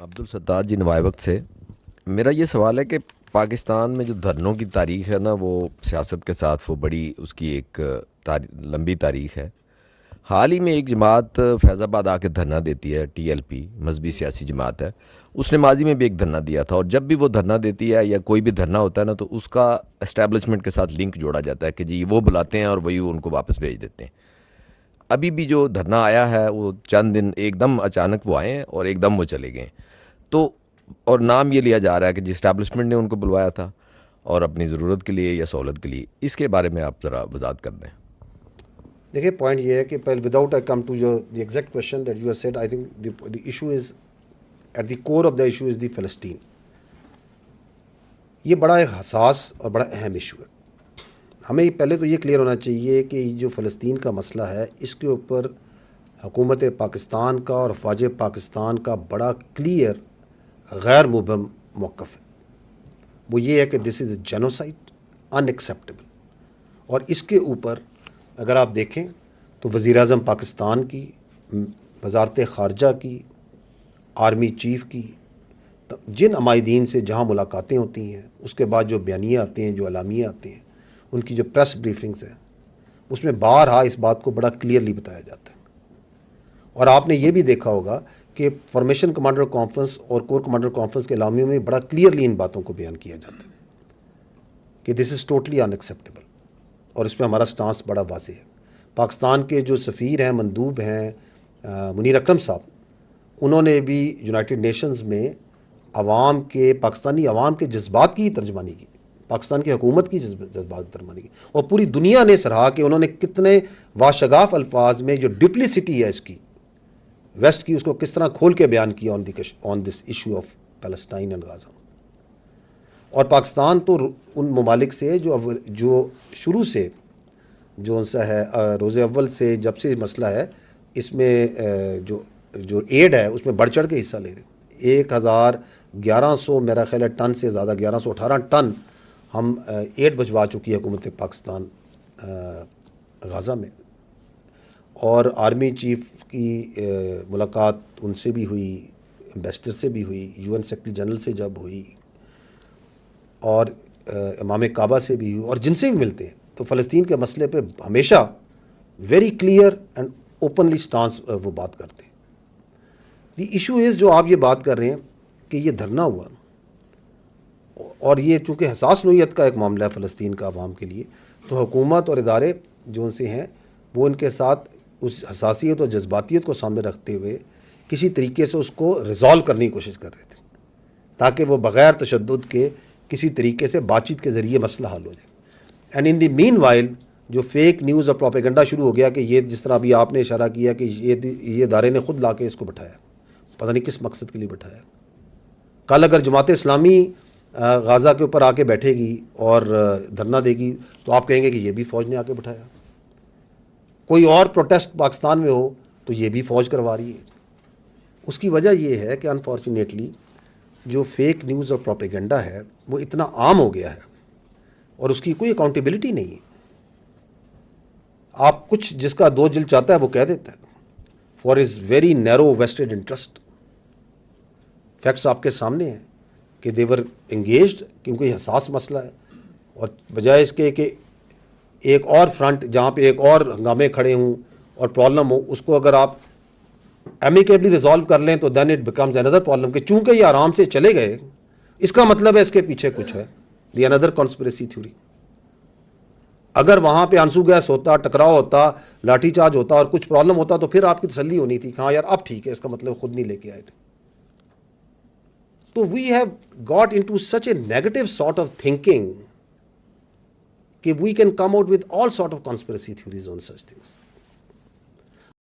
عبدالستار جی نوائے وقت سے میرا یہ سوال ہے کہ پاکستان میں جو دھرنوں کی تاریخ ہے نا، وہ سیاست کے ساتھ وہ بڑی اس کی ایک لمبی تاریخ ہے. حال ہی میں ایک جماعت فیض آباد آ کے دھرنا دیتی ہے، ٹی ایل پی مذہبی سیاسی جماعت ہے. اس نے ماضی میں بھی ایک دھرنا دیا تھا، اور جب بھی وہ دھرنا دیتی ہے یا کوئی بھی دھرنا ہوتا ہے نا، تو اس کا اسٹیبلشمنٹ کے ساتھ لنک جوڑا جاتا ہے کہ جی وہ بلاتے ہیں اور وہی ان کو واپس بھیج دیتے ہیں. ابھی بھی جو دھرنا آیا ہے وہ چند دن ایک دم اچانک وہ آئے ہیں اور ایک دم وہ چلے گئے. تو اور نام یہ لیا جا رہا ہے کہ جی اسٹیبلشمنٹ نے ان کو بلوایا تھا اور اپنی ضرورت کے لیے یا سہولت کے لیے. اس کے بارے میں آپ ذرا وضاحت کر دیں. دیکھیے پوائنٹ یہ ہے کہ پہلے without I come to your the exact question that you have said, I think the issue is at the core of the issue is the فلسطین. یہ بڑا ایک حساس اور بڑا اہم ایشو ہے. ہمیں پہلے تو یہ کلیئر ہونا چاہیے کہ جو فلسطین کا مسئلہ ہے اس کے اوپر حکومت پاکستان کا اور افواج پاکستان کا بڑا کلیئر غیر مبہم موقف ہے. وہ یہ ہے کہ دس از اے جینوسائڈ، ان ایکسیپٹیبل. اور اس کے اوپر اگر آپ دیکھیں تو وزیر اعظم پاکستان کی، وزارت خارجہ کی، آرمی چیف کی، جن عمائدین سے جہاں ملاقاتیں ہوتی ہیں، اس کے بعد جو بیانیے آتے ہیں، جو اعلامیے آتے ہیں، ان کی جو پریس بریفنگز ہیں، اس میں بارہا اس بات کو بڑا کلیئرلی بتایا جاتا ہے. اور آپ نے یہ بھی دیکھا ہوگا کہ فارمیشن کمانڈر کانفرنس اور کور کمانڈر کانفرنس کے اعلامیوں میں بڑا کلیئرلی ان باتوں کو بیان کیا جاتا ہے کہ دس از ٹوٹلی ان ایکسیپٹیبل. اور اس پہ ہمارا سٹانس بڑا واضح ہے. پاکستان کے جو سفیر ہیں، مندوب ہیں، منیر اکرم صاحب، انہوں نے بھی یونائٹڈ نیشنز میں عوام کے، پاکستانی عوام کے جذبات کی ترجمانی کی، پاکستان کی حکومت کی جذبات کی ترجمانی کی. اور پوری دنیا نے سراہا کہ انہوں نے کتنے واشگاف الفاظ میں جو ڈپلیسٹی ہے اس کی، ویسٹ کی، اس کو کس طرح کھول کے بیان کیا on this issue of Palestine and Gaza. اور پاکستان تو ان ممالک سے جو شروع سے جو ان سے ہے، روز اول سے جب سے مسئلہ ہے، اس میں جو ایڈ ہے اس میں بڑھ چڑھ کے حصہ لے رہے. 1100 میرا خیال ہے ٹن سے زیادہ، 1118 ٹن ہم ایڈ بھجوا چکی ہے حکومت پاکستان غازہ میں. اور آرمی چیف کی ملاقات ان سے بھی ہوئی، امبیسڈر سے بھی ہوئی، یو این سیکرٹری جنرل سے جب ہوئی، اور امام کعبہ سے بھی ہوئی، اور جن سے بھی ملتے ہیں تو فلسطین کے مسئلے پہ ہمیشہ very clear and openly stance وہ بات کرتے ہیں. دی ایشو از جو آپ یہ بات کر رہے ہیں کہ یہ دھرنا ہوا، اور یہ چونکہ حساس نوعیت کا ایک معاملہ ہے فلسطین کا عوام کے لیے، تو حکومت اور ادارے جو ان سے ہیں وہ ان کے ساتھ اس حساسیت اور جذباتیت کو سامنے رکھتے ہوئے کسی طریقے سے اس کو ریزالو کرنے کی کوشش کر رہے تھے، تاکہ وہ بغیر تشدد کے کسی طریقے سے بات چیت کے ذریعے مسئلہ حل ہو جائے. And in the meanwhile جو فیک نیوز اور پروپیگنڈا شروع ہو گیا کہ یہ، جس طرح ابھی آپ نے اشارہ کیا کہ یہ ادارے نے خود لا کے اس کو بٹھایا، پتہ نہیں کس مقصد کے لیے بٹھایا. کل اگر جماعت اسلامی غازہ کے اوپر آ کے بیٹھے گی اور دھرنا دے گی تو آپ کہیں گے کہ یہ بھی فوج نے آ کے بٹھایا. کوئی اور پروٹیسٹ پاکستان میں ہو تو یہ بھی فوج کروا رہی ہے. اس کی وجہ یہ ہے کہ انفارچونیٹلی جو فیک نیوز اور پروپیگنڈا ہے وہ اتنا عام ہو گیا ہے، اور اس کی کوئی اکاؤنٹیبلٹی نہیں ہے. آپ کچھ جس کا دو جلد چاہتا ہے وہ کہہ دیتا ہے for his very narrow vested interest. Facts آپ کے سامنے ہیں کہ دیور انگیجڈ، کیونکہ یہ حساس مسئلہ ہے، اور بجائے اس کے کہ ایک اور فرنٹ جہاں پہ ایک اور ہنگامے کھڑے ہوں اور پرابلم ہو، اس کو اگر آپ ایمیکیبلی ریزالو کر لیں تو دین اٹ بیکمز اندر پرابلم کہ چونکہ یہ آرام سے چلے گئے، اس کا مطلب ہے اس کے پیچھے کچھ ہے، دی اندر کانسپریسی تھیوری. اگر وہاں پہ آنسو گیس ہوتا، ٹکراؤ ہوتا، لاٹھی چارج ہوتا اور کچھ پرابلم ہوتا تو پھر آپ کی تسلی ہونی تھی کہ ہاں یار اب ٹھیک ہے، اس کا مطلب خود نہیں لے کے آئے تھے. تو we have got into such a negative sort of thinking کہ we can come out with all sort of conspiracy theories on such things.